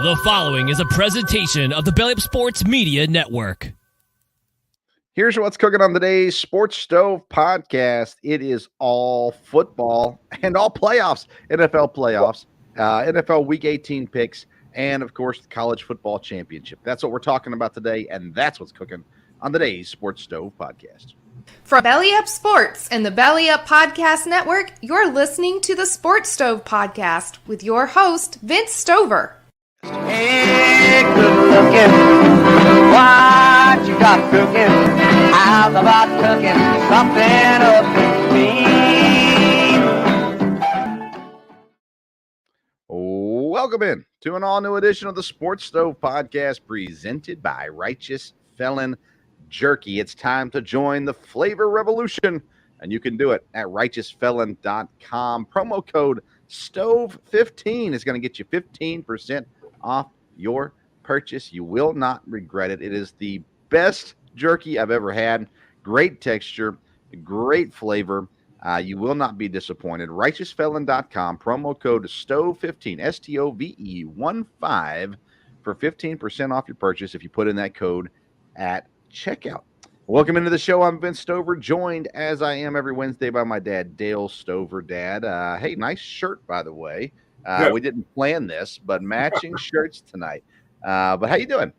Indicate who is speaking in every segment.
Speaker 1: The following is a presentation of the Belly Up Sports Media Network.
Speaker 2: Here's what's cooking on today's Sports Stove podcast. It is all football and all playoffs, NFL playoffs, NFL Week 18 picks, and, of course, the College Football Championship. That's what we're talking about today, and that's what's cooking on today's Sports Stove podcast.
Speaker 3: From Belly Up Sports and the Belly Up Podcast Network, you're listening to the Sports Stove podcast with your host, Vince Stover.
Speaker 4: Hey, good looking, what you got cooking? How's about cooking something up in me?
Speaker 2: Welcome in to an all-new edition of the Sports Stove podcast presented by Righteous Felon Jerky. It's time to join the flavor revolution, and you can do it at righteousfelon.com. Promo code STOVE15 is going to get you 15% off your purchase. You will not regret it. It is the best jerky I've ever had. Great texture, great flavor. You will not be disappointed. righteousfelon.com, promo code STOVE15, STOVE15 for 15% off your purchase if you put in that code at checkout. Welcome into the show. I'm Vince Stover, joined as I am every Wednesday by my dad, Dale Stover. Dad, hey, nice shirt, by the way. We didn't plan this, but matching shirts tonight. But how you doing?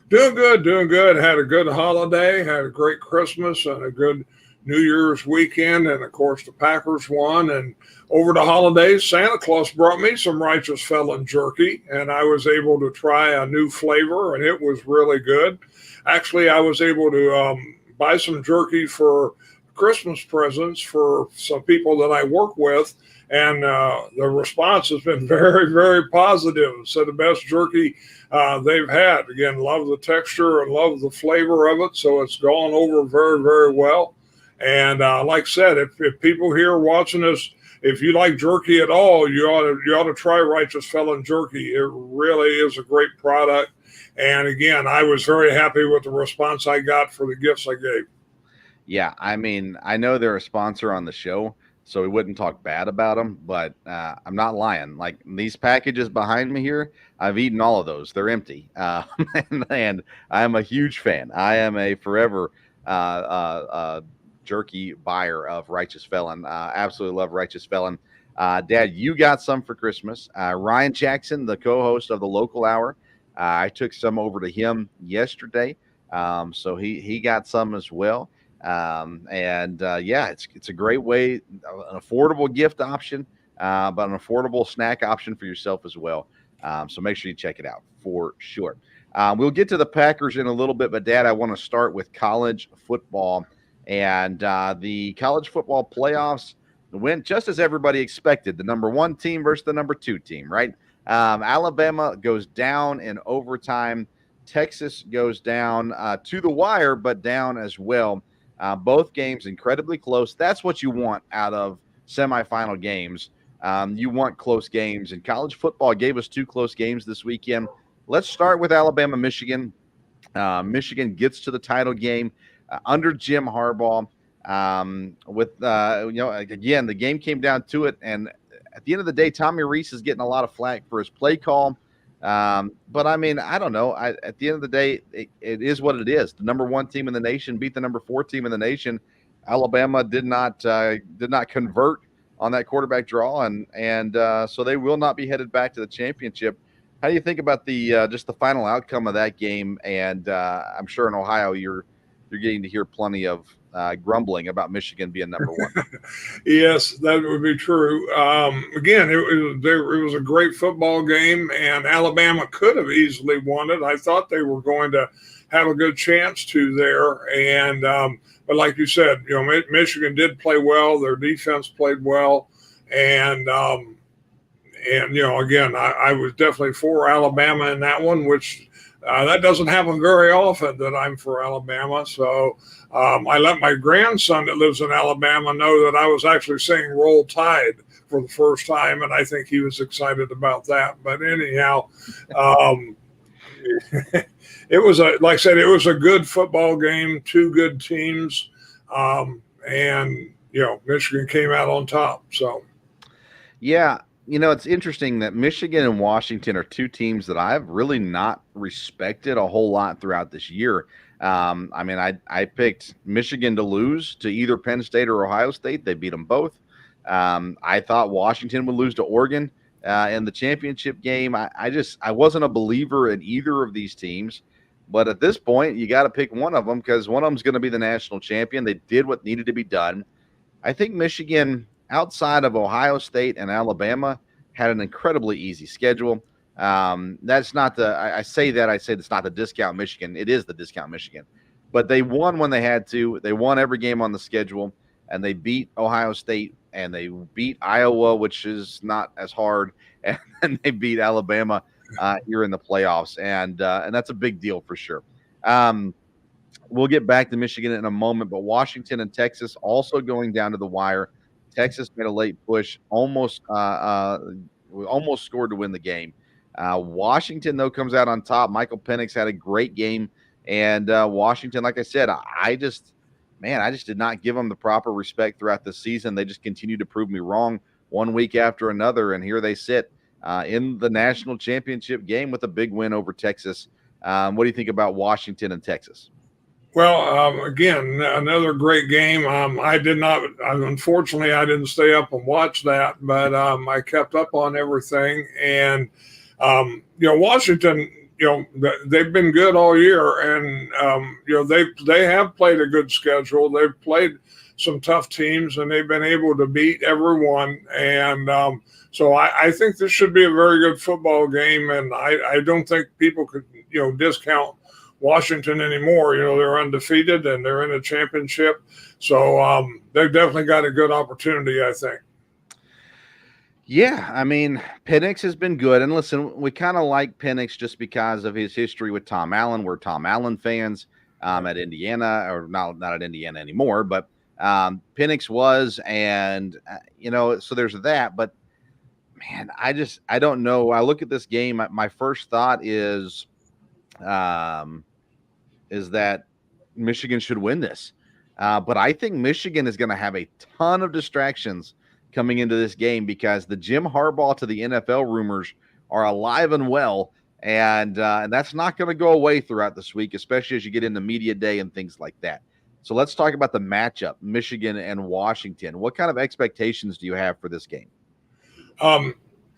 Speaker 5: Doing good. Had a good holiday, had a great Christmas and a good New Year's weekend. And, of course, the Packers won. And over the holidays, Santa Claus brought me some Righteous Felon jerky, and I was able to try a new flavor, and it was really good. Actually, I was able to buy some jerky for Christmas presents for some people that I work with. And the response has been very, very positive. So the best jerky they've had. Again, love the texture and love the flavor of it. So it's gone over very, very well. And like I said, if people here watching us, if you like jerky at all, you ought to try Righteous Felon Jerky. It really is a great product. And again, I was very happy with the response I got for the gifts I gave.
Speaker 2: Yeah, I mean, I know they're a sponsor on the show, so we wouldn't talk bad about them, but I'm not lying. Like, these packages behind me here, I've eaten all of those. They're empty. And I am a huge fan. I am a forever jerky buyer of Righteous Felon. Absolutely love Righteous Felon. Dad, you got some for Christmas. Ryan Jackson, the co-host of the Local Hour, I took some over to him yesterday. So he got some as well. It's a great way, an affordable gift option, but an affordable snack option for yourself as well. So make sure you check it out for sure. We'll get to the Packers in a little bit, but Dad, I want to start with college football, and the college football playoffs went just as everybody expected. The number 1 team versus the number 2 team, right? Alabama goes down in overtime. Texas goes down to the wire, but down as well. Both games incredibly close. That's what you want out of semifinal games. You want close games, and college football gave us 2 close games this weekend. Let's start with Alabama, Michigan. Michigan gets to the title game under Jim Harbaugh. Again, the game came down to it, and at the end of the day, Tommy Rees is getting a lot of flack for his play call. But I mean, I don't know. At the end of the day, it is what it is. The number 1 team in the nation beat the number 4 team in the nation. Alabama did not convert on that quarterback draw, and so they will not be headed back to the championship. How do you think about the just the final outcome of that game? And I'm sure in Ohio, you're getting to hear plenty of grumbling about Michigan being number 1.
Speaker 5: Yes, that would be true. Again, it was a great football game, and Alabama could have easily won it. I thought they were going to have a good chance to there, and but like you said, Michigan did play well. Their defense played well, and again, I was definitely for Alabama in that one, which that doesn't happen very often that I'm for Alabama. So I let my grandson that lives in Alabama know that I was actually saying Roll Tide for the first time, and I think he was excited about that. But anyhow, it was like I said, it was a good football game, 2 good teams, and Michigan came out on top. So,
Speaker 2: yeah. it's interesting that Michigan and Washington are two teams that I've really not respected a whole lot throughout this year. I mean, I picked Michigan to lose to either Penn State or Ohio State. They beat them both. I thought Washington would lose to Oregon in the championship game. I wasn't a believer in either of these teams. But at this point, you got to pick one of them because one of them's going to be the national champion. They did what needed to be done. I think Michigan, outside of Ohio State and Alabama, had an incredibly easy schedule. That's not I say it's not the discount Michigan. It is the discount Michigan. But they won when they had to. They won every game on the schedule, and they beat Ohio State, and they beat Iowa, which is not as hard, and then they beat Alabama here in the playoffs, and that's a big deal for sure. We'll get back to Michigan in a moment, but Washington and Texas also going down to the wire. Texas made a late push, almost scored to win the game. Washington, though, comes out on top. Michael Penix had a great game, and Washington, like I said, I just did not give them the proper respect throughout the season. They just continued to prove me wrong one week after another, and here they sit in the national championship game with a big win over Texas. What do you think about Washington and Texas?
Speaker 5: Well, again, another great game. Unfortunately, I didn't stay up and watch that, but I kept up on everything. And, Washington, they've been good all year. And, they have played a good schedule. They've played some tough teams, and they've been able to beat everyone. And so I think this should be a very good football game. And I don't think people could, discount Washington anymore. They're undefeated and they're in a championship. So they've definitely got a good opportunity, I think.
Speaker 2: Yeah, I mean, Penix has been good. And listen, we kind of like Penix just because of his history with Tom Allen. We're Tom Allen fans at Indiana, or not at Indiana anymore, but Penix was, and, so there's that. But, man, I don't know. I look at this game, my first thought is that Michigan should win this. But I think Michigan is going to have a ton of distractions coming into this game because the Jim Harbaugh to the NFL rumors are alive and well. And that's not going to go away throughout this week, especially as you get into media day and things like that. So let's talk about the matchup, Michigan and Washington. What kind of expectations do you have for this game?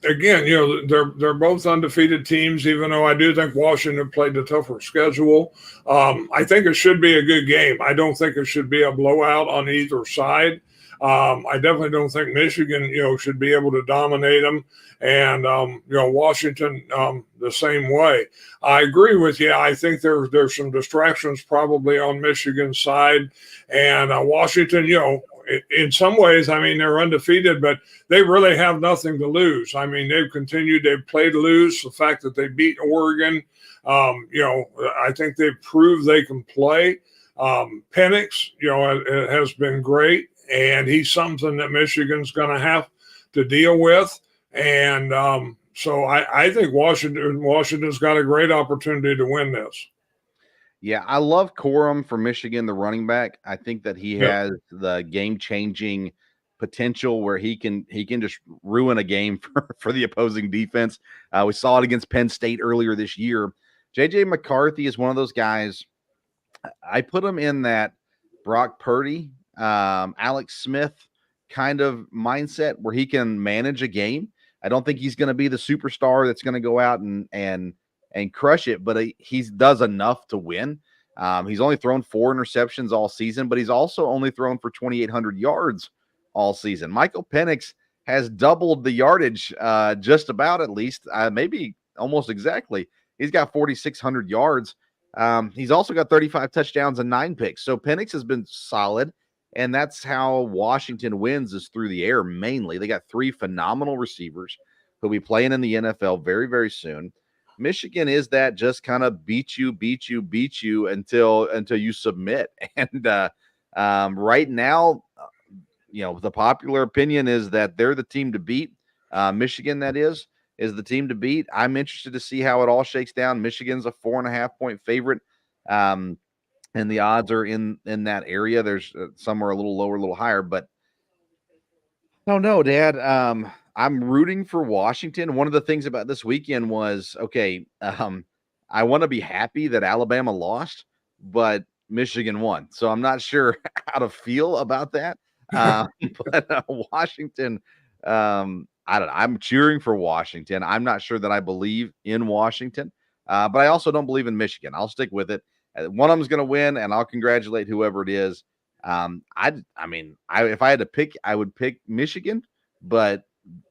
Speaker 5: Again, they're both undefeated teams, even though I do think Washington played the tougher schedule. I think it should be a good game. I don't think it should be a blowout on either side. I definitely don't think Michigan, should be able to dominate them. And, Washington the same way. I agree with you. I think there's some distractions probably on Michigan's side. And Washington, in some ways, I mean, they're undefeated, but they really have nothing to lose. I mean, they've played to lose. The fact that they beat Oregon, I think they've proved they can play. Penix, has been great, and he's something that Michigan's going to have to deal with. And so I think Washington's got a great opportunity to win this.
Speaker 2: Yeah, I love Corum for Michigan, the running back. I think that he has the game-changing potential where he can just ruin a game for the opposing defense. We saw it against Penn State earlier this year. J.J. McCarthy is one of those guys. I put him in that Brock Purdy, Alex Smith kind of mindset where he can manage a game. I don't think he's going to be the superstar that's going to go out and crush it, but he does enough to win. He's only thrown 4 interceptions all season, but he's also only thrown for 2,800 yards all season. Michael Penix has doubled the yardage, just about, at least, maybe almost exactly. He's got 4,600 yards. He's also got 35 touchdowns and 9 picks. So Penix has been solid, and that's how Washington wins, is through the air mainly. They got 3 phenomenal receivers who'll be playing in the NFL very, very soon. Michigan is that just kind of beat you until you submit. And right now, the popular opinion is that they're the team to beat. Michigan, that is the team to beat. I'm interested to see how it all shakes down. Michigan's a 4.5-point favorite. And the odds are in that area. There's some are a little lower, a little higher, but I don't know, Dad. I'm rooting for Washington. One of the things about this weekend was, okay, I want to be happy that Alabama lost, but Michigan won. So I'm not sure how to feel about that. Uh, but Washington, I don't know. I'm cheering for Washington. I'm not sure that I believe in Washington, but I also don't believe in Michigan. I'll stick with it. One of them's going to win, and I'll congratulate whoever it is. I mean, if I had to pick, I would pick Michigan, but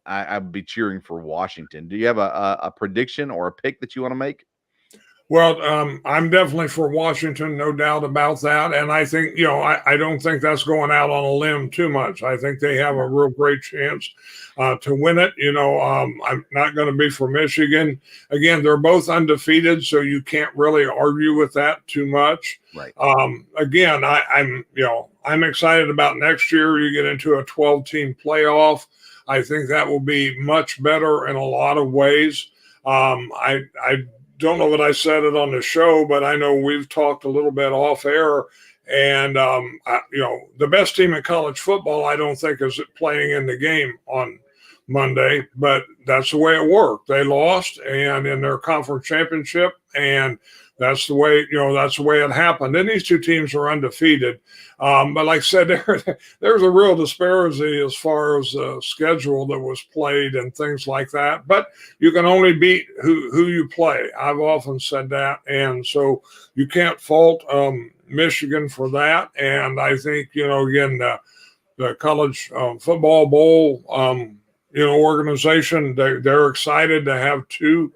Speaker 2: I'd be cheering for Washington. Do you have a prediction or a pick that you want to make?
Speaker 5: Well, I'm definitely for Washington, no doubt about that. And I think, I don't think that's going out on a limb too much. I think they have a real great chance to win it. I'm not going to be for Michigan. Again, they're both undefeated, so you can't really argue with that too much.
Speaker 2: Right.
Speaker 5: Again, I'm excited about next year. You get into a 12-team playoff. I think that will be much better in a lot of ways. I don't know what I said it on the show, but I know we've talked a little bit off air. And, the best team in college football, I don't think is playing in the game on Monday, but that's the way it worked. They lost and in their conference championship, and that's the way it happened. And these two teams are undefeated. But like I said, there's a real disparity as far as the schedule that was played and things like that. But you can only beat who you play. I've often said that. And so you can't fault Michigan for that. And I think, again, the college football bowl, organization, they're excited to have two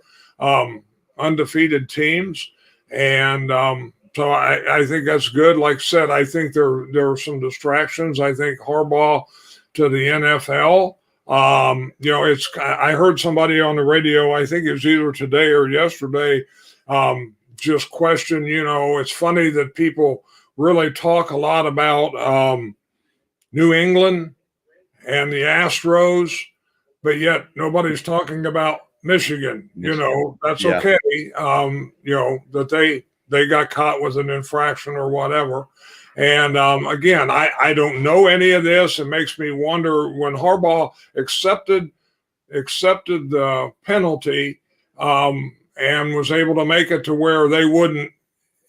Speaker 5: undefeated teams. And so I think that's good. Like I said, I think there are some distractions. I think Harbaugh to the NFL. I heard somebody on the radio, I think it was either today or yesterday, just question, it's funny that people really talk a lot about New England and the Astros, but yet nobody's talking about Michigan. That's okay. That they got caught with an infraction or whatever. And again, I don't know any of this. It makes me wonder when Harbaugh accepted the penalty and was able to make it to where they wouldn't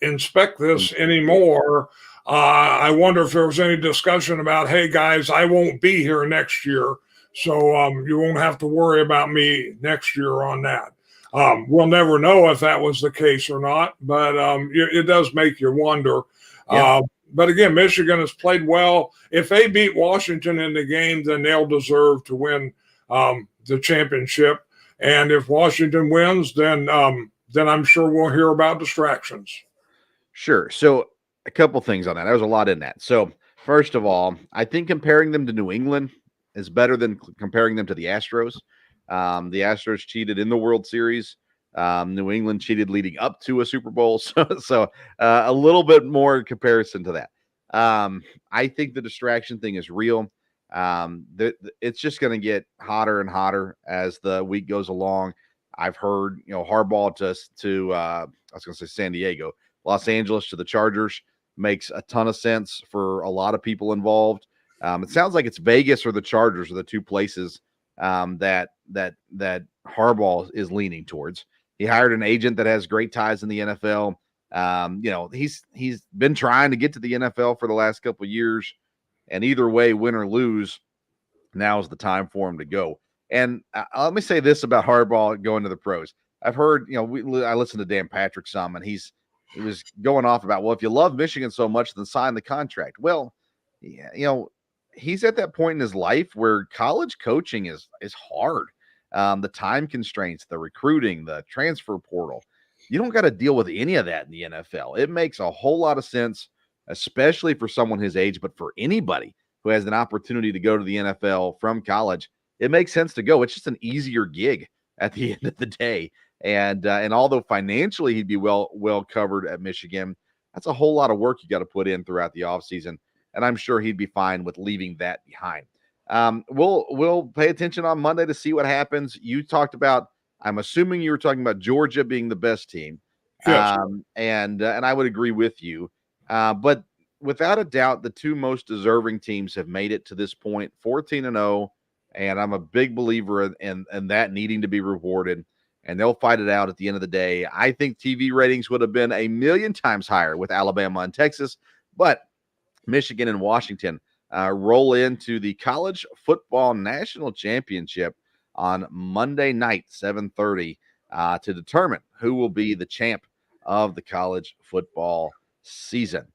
Speaker 5: inspect this anymore. I wonder if there was any discussion about, hey guys, I won't be here next year. So you won't have to worry about me next year on that. We'll never know if that was the case or not, but it does make you wonder. Yeah. But again, Michigan has played well. If they beat Washington in the game, then they'll deserve to win the championship. And if Washington wins, then I'm sure we'll hear about distractions.
Speaker 2: Sure. So a couple things on that. There's a lot in that. So first of all, I think comparing them to New England is better than comparing them to the Astros. The Astros cheated in the World Series. New England cheated leading up to a Super Bowl. So a little bit more comparison to that. I think the distraction thing is real. It's just going to get hotter and hotter as the week goes along. I've heard, Harbaugh to I was going to say San Diego, Los Angeles to the Chargers makes a ton of sense for a lot of people involved. It sounds like it's Vegas or the Chargers are the two places that Harbaugh is leaning towards. He hired an agent that has great ties in the NFL. He's been trying to get to the NFL for the last couple of years, and either way, win or lose, now is the time for him to go. And let me say this about Harbaugh going to the pros. I've heard, I listened to Dan Patrick some, and he was going off about, well, if you love Michigan so much, then sign the contract. Well, he's at that point in his life where college coaching is hard. The time constraints, the recruiting, the transfer portal. You don't got to deal with any of that in the NFL. It makes a whole lot of sense, especially for someone his age, but for anybody who has an opportunity to go to the NFL from college, it makes sense to go. It's just an easier gig at the end of the day. And although financially he'd be well covered at Michigan, that's a whole lot of work you got to put in throughout the offseason. And I'm sure he'd be fine with leaving that behind. We'll pay attention on Monday to see what happens. You talked about, I'm assuming you were talking about Georgia being the best team.
Speaker 5: Yes.
Speaker 2: And I would agree with you. But without a doubt, the two most deserving teams have made it to this point, 14-0 And I'm a big believer in that needing to be rewarded. And they'll fight it out at the end of the day. I think TV ratings would have been a million times higher with Alabama and Texas, but Michigan and Washington roll into the College Football National Championship on Monday night, 7:30, to determine who will be the champ of the college football season.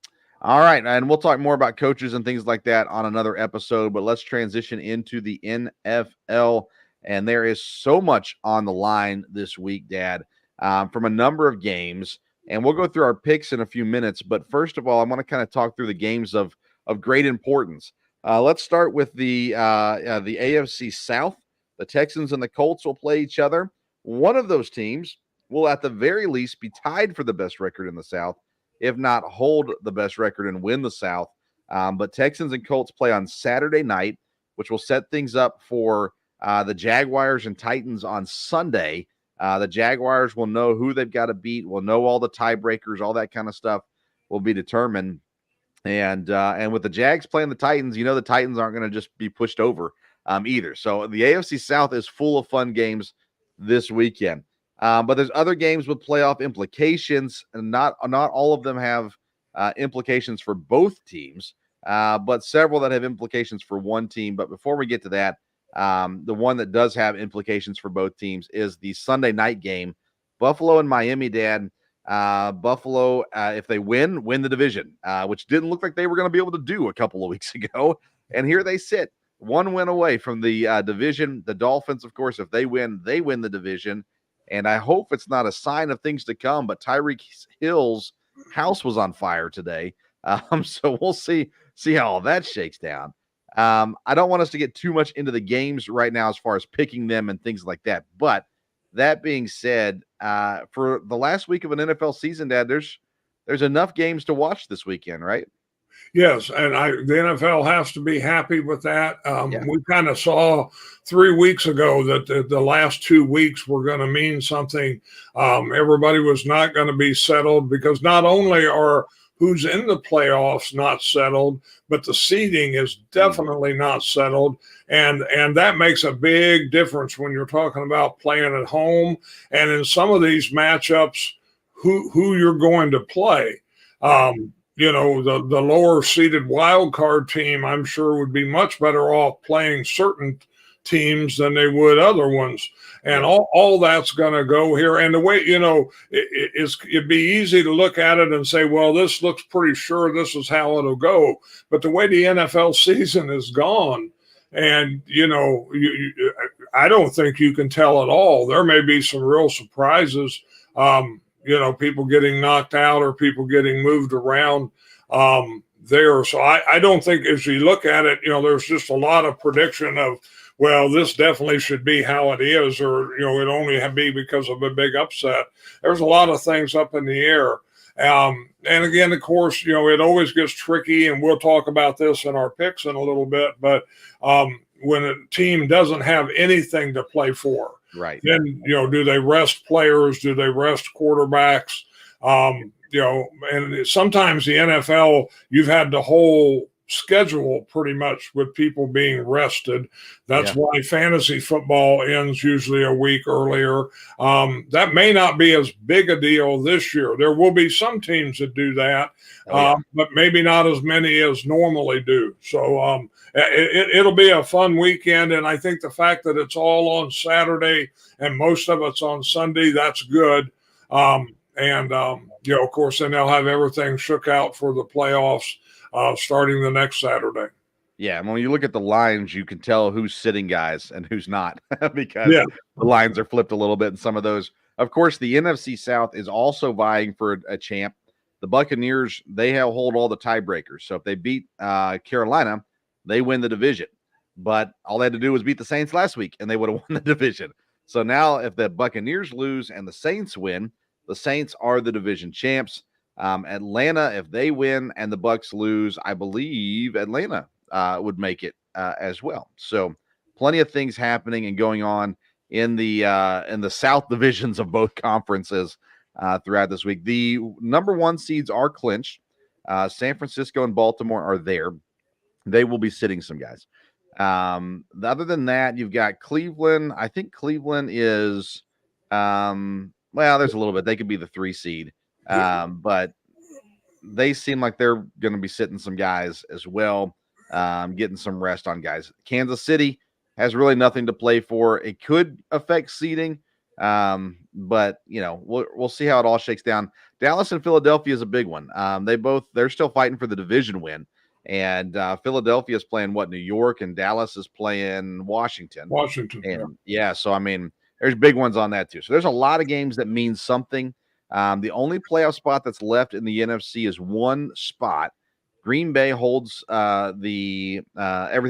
Speaker 2: All right, and we'll talk more about coaches and things like that on another episode, but let's transition into the NFL. And there is so much on the line this week, Dad, from a number of games. And we'll go through our picks in a few minutes. But first of all, I want to kind of talk through the games of great importance. Let's start with the AFC South. The Texans and the Colts will play each other. One of those teams will at the very least be tied for the best record in the South, if not hold the best record and win the South. But Texans and Colts play on Saturday night, which will set things up for the Jaguars and Titans on Sunday. The Jaguars will know who they've got to beat. Will know all the tiebreakers, all that kind of stuff will be determined. And with the Jags playing the Titans, you know the Titans aren't going to just be pushed over either. So the AFC South is full of fun games this weekend. But there's other games with playoff implications, and not all of them have implications for both teams, but several that have implications for one team. But before we get to that, the one that does have implications for both teams is the Sunday night game, Buffalo and Miami, Dad. Buffalo, if they win the division, which didn't look like they were going to be able to do a couple of weeks ago. And here they sit, one win away from the division. The Dolphins, of course, if they win the division. And I hope it's not a sign of things to come, but Tyreek Hill's house was on fire today. So we'll see how all that shakes down. I don't want us to get too much into the games right now as far as picking them and things like that. But that being said, for the last week of an NFL season, Dad, there's enough games to watch this weekend, right?
Speaker 5: Yes, and the NFL has to be happy with that. We kind of saw 3 weeks ago that the last 2 weeks were going to mean something. Everybody was not going to be settled because not only are who's in the playoffs not settled, but the seeding is definitely not settled. And that makes a big difference when you're talking about playing at home and in some of these matchups, who you're going to play. The lower seeded wild card team, I'm sure, would be much better off playing certain teams than they would other ones. And all that's going to go here. And the way, it'd be easy to look at it and say, well, this looks pretty sure this is how it'll go. But the way the NFL season is gone, and, I don't think you can tell at all. There may be some real surprises. People getting knocked out or people getting moved around there. So I don't think as you look at it, there's just a lot of prediction of, well, this definitely should be how it is, or, it only be because of a big upset. There's a lot of things up in the air. And again, of course, it always gets tricky, and we'll talk about this in our picks in a little bit, but when a team doesn't have anything to play for,
Speaker 2: right,
Speaker 5: then, do they rest players? Do they rest quarterbacks? And sometimes the NFL, you've had the whole schedule pretty much with people being rested. That's why fantasy football ends usually a week earlier. That may not be as big a deal this year. There will be some teams that do that, but maybe not as many as normally do. So it'll be a fun weekend. And I think the fact that it's all on Saturday and most of it's on Sunday, that's good. Of course, then they'll have everything shook out for the playoffs starting the next Saturday.
Speaker 2: Yeah, and when you look at the lines, you can tell who's sitting guys and who's not because the lines are flipped a little bit in some of those. Of course, the NFC South is also vying for a champ. The Buccaneers, they hold all the tiebreakers. So if they beat Carolina, they win the division. But all they had to do was beat the Saints last week, and they would have won the division. So now if the Buccaneers lose and the Saints win, the Saints are the division champs. Atlanta, if they win and the Bucs lose, I believe Atlanta would make it as well. So plenty of things happening and going on in the South divisions of both conferences throughout this week. The number one seeds are clinched. San Francisco and Baltimore are there. They will be sitting some guys. Other than that, you've got Cleveland. I think Cleveland is, well, there's a little bit. They could be the 3 seed, but they seem like they're going to be sitting some guys as well, getting some rest on guys. Kansas City has really nothing to play for. It could affect seeding, but we'll see how it all shakes down. Dallas and Philadelphia is a big one. They're still fighting for the division win, and Philadelphia is playing New York, and Dallas is playing Washington. And so I mean, there's big ones on that too. So there's a lot of games that mean something. The only playoff spot that's left in the NFC is one spot. Green Bay holds everything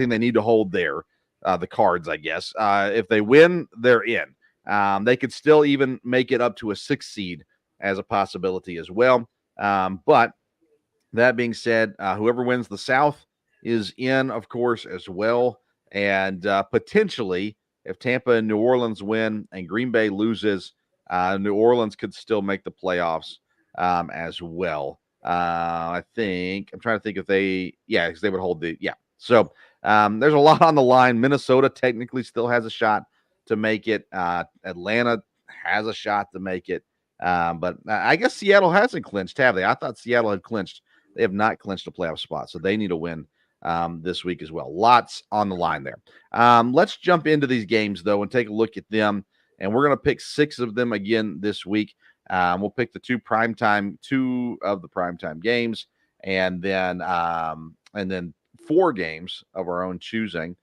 Speaker 2: they need to hold there, the cards, I guess. If they win, they're in. They could still even make it up to a 6 seed as a possibility as well. But that being said, whoever wins the South is in, of course, as well. And potentially, if Tampa and New Orleans win and Green Bay loses, New Orleans could still make the playoffs as well. I'm trying to think if because they would hold So there's a lot on the line. Minnesota technically still has a shot to make it. Atlanta has a shot to make it. But I guess Seattle hasn't clinched, have they? I thought Seattle had clinched. They have not clinched a playoff spot, so they need a win this week as well. Lots on the line there. Let's jump into these games, though, and take a look at them. And we're going to pick 6 of them again this week. We'll pick the 2 of the primetime games, and then 4 games of our own choosing.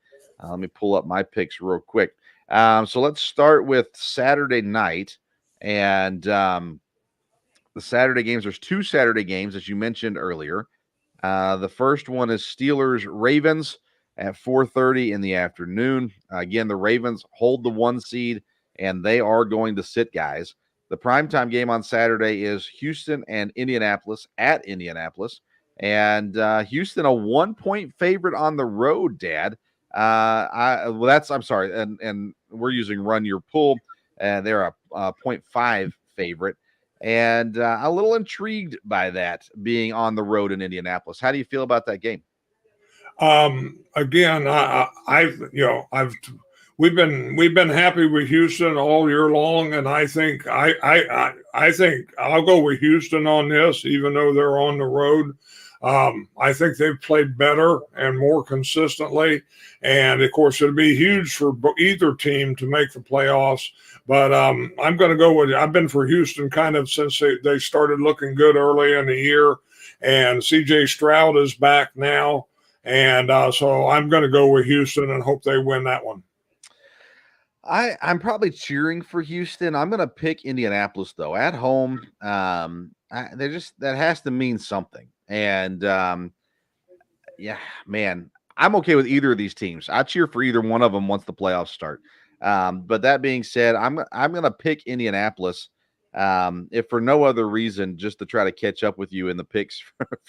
Speaker 2: Let me pull up my picks real quick. So let's start with Saturday night. And the Saturday games, there's 2 Saturday games, as you mentioned earlier. The first one is Steelers-Ravens at 4:30 in the afternoon. Again, the Ravens hold the 1 seed, and they are going to sit guys. The primetime game on Saturday is Houston and Indianapolis at Indianapolis. And Houston, a 1-point favorite on the road, Dad. I'm sorry. And we're using Run Your Pool, and they're a 0.5 favorite. And a little intrigued by that being on the road in Indianapolis. How do you feel about that game?
Speaker 5: Again, we've been happy with Houston all year long, and I think I'll go with Houston on this, even though they're on the road. I think they've played better and more consistently, and of course it'll be huge for either team to make the playoffs. But I'm going to go with. I've been for Houston kind of since they started looking good early in the year, and C.J. Stroud is back now, and so I'm going to go with Houston and hope they win that one.
Speaker 2: I'm probably cheering for Houston. I'm going to pick Indianapolis though at home. That has to mean something. And man, I'm okay with either of these teams. I cheer for either one of them once the playoffs start. But that being said, I'm going to pick Indianapolis, if for no other reason, just to try to catch up with you in the picks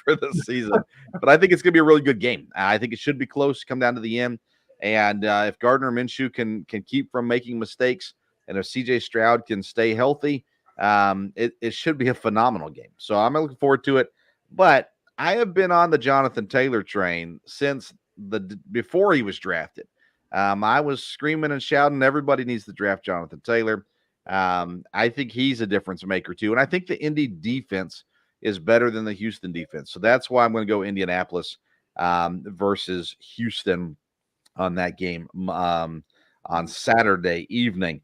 Speaker 2: for the season. But I think it's going to be a really good game. I think it should be close, come down to the end. And if Gardner Minshew can keep from making mistakes, and if C.J. Stroud can stay healthy, it should be a phenomenal game. So I'm looking forward to it. But I have been on the Jonathan Taylor train since before he was drafted. I was screaming and shouting, everybody needs to draft Jonathan Taylor. I think he's a difference maker too. And I think the Indy defense is better than the Houston defense. So that's why I'm going to go Indianapolis versus Houston on that game on Saturday evening.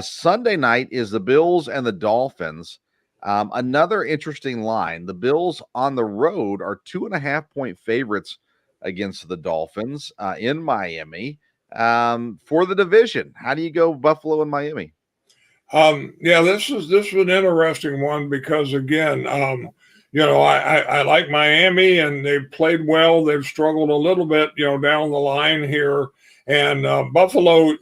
Speaker 2: Sunday night is the Bills and the Dolphins. Another interesting line. The Bills on the road are 2.5-point favorites against the Dolphins in Miami for the division. How do you go Buffalo and Miami?
Speaker 5: This was an interesting one because again, I like Miami and they've played well. They've struggled a little bit, down the line here. And Buffalo,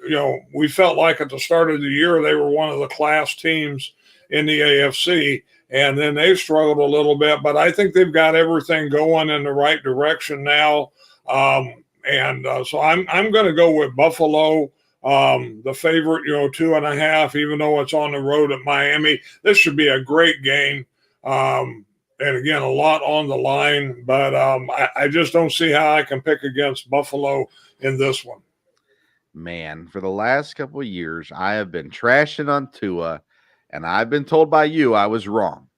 Speaker 5: we felt like at the start of the year they were one of the class teams in the AFC, and then they struggled a little bit. But I think they've got everything going in the right direction now. So I'm going to go with Buffalo. The favorite, 2.5, even though it's on the road at Miami. This should be a great game. and again, a lot on the line. But I just don't see how I can pick against Buffalo in this one.
Speaker 2: Man, for the last couple of years, I have been trashing on Tua, and I've been told by you I was wrong.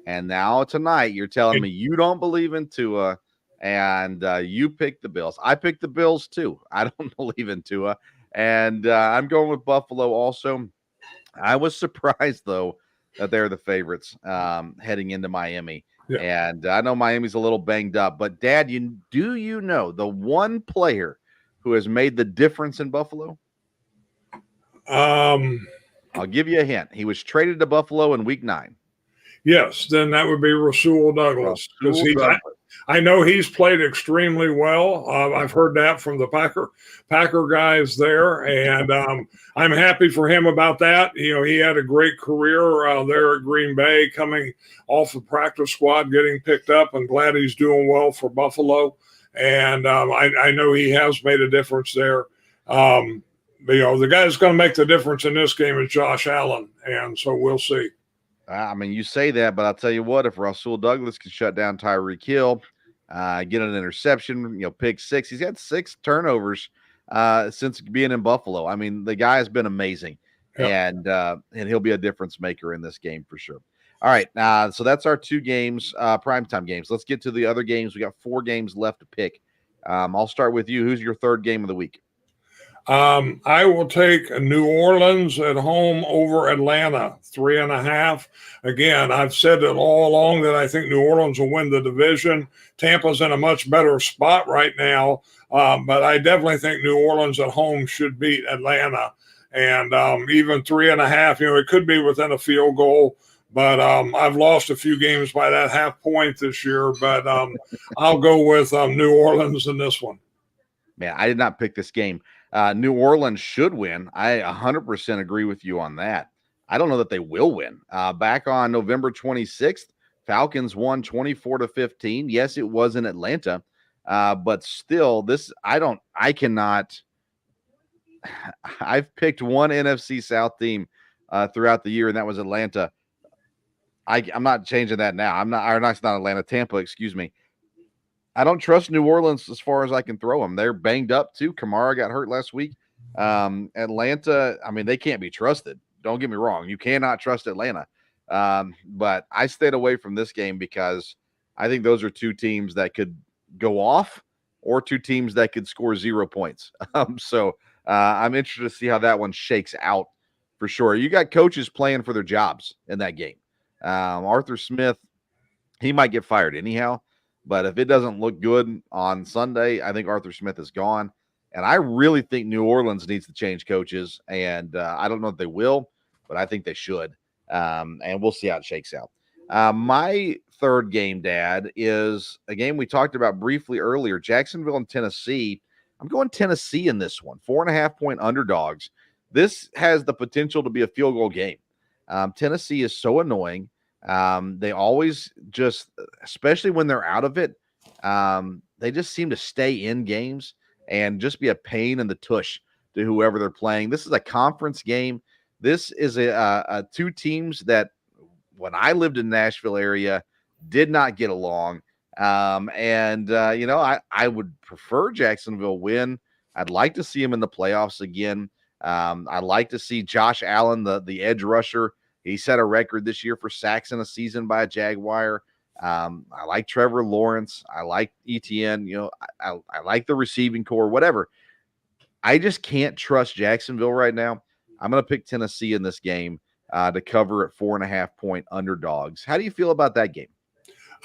Speaker 2: And now tonight, you're telling me you don't believe in Tua, and you picked the Bills. I picked the Bills too. I don't believe in Tua, and I'm going with Buffalo also. I was surprised though that they're the favorites heading into Miami.
Speaker 5: Yeah.
Speaker 2: And I know Miami's a little banged up, but Dad, do you know the one player who has made the difference in Buffalo? I'll give you a hint. He was traded to Buffalo in week 9.
Speaker 5: Yes, then that would be Rasul Douglas. I know he's played extremely well. I've heard that from the Packer guys there, and I'm happy for him about that. You know, he had a great career there at Green Bay, coming off the practice squad, getting picked up, and glad he's doing well for Buffalo. And I know he has made a difference there. You know, the guy that's going to make the difference in this game is Josh Allen, and so we'll see.
Speaker 2: I mean, you say that, but I'll tell you what, if Rasul Douglas can shut down Tyreek Hill, get an interception, pick 6. He's had 6 turnovers since being in Buffalo. I mean, the guy has been amazing, and he'll be a difference maker in this game for sure. All right, so that's our 2 games, primetime games. Let's get to the other games. We got 4 games left to pick. I'll start with you. Who's your third game of the week?
Speaker 5: I will take New Orleans at home over Atlanta, 3.5. Again, I've said it all along that I think New Orleans will win the division. Tampa's in a much better spot right now, but I definitely think New Orleans at home should beat Atlanta. And even 3.5, it could be within a field goal. But I've lost a few games by that half point this year. But I'll go with New Orleans in this one.
Speaker 2: Man, I did not pick this game. New Orleans should win. I 100% agree with you on that. I don't know that they will win. Back on November 26th, Falcons won 24-15. Yes, it was in Atlanta, but still, I've picked one NFC South team throughout the year, and that was Atlanta. I'm not changing that now. It's not Atlanta, Tampa, excuse me. I don't trust New Orleans as far as I can throw them. They're banged up too. Kamara got hurt last week. Atlanta, I mean, they can't be trusted. Don't get me wrong. You cannot trust Atlanta. But I stayed away from this game because I think those are 2 teams that could go off or 2 teams that could score 0 points. So I'm interested to see how that one shakes out for sure. You got coaches playing for their jobs in that game. Arthur Smith, he might get fired anyhow. But if it doesn't look good on Sunday, I think Arthur Smith is gone. And I really think New Orleans needs to change coaches. And I don't know if they will, but I think they should. And we'll see how it shakes out. My third game, Dad, is a game we talked about briefly earlier, Jacksonville and Tennessee. I'm going Tennessee in this one, 4.5-point underdogs. This has the potential to be a field goal game. Tennessee is so annoying. They always just, especially when they're out of it, they just seem to stay in games and just be a pain in the tush to whoever they're playing. This is a conference game. This is a 2 teams that when I lived in the Nashville area did not get along. I would prefer Jacksonville win. I'd like to see him in the playoffs again. I'd like to see Josh Allen, the edge rusher. He set a record this year for sacks in a season by a Jaguar. I like Trevor Lawrence. I like ETN. I like the receiving core, whatever. I just can't trust Jacksonville right now. I'm going to pick Tennessee in this game to cover at 4.5-point underdogs. How do you feel about that game?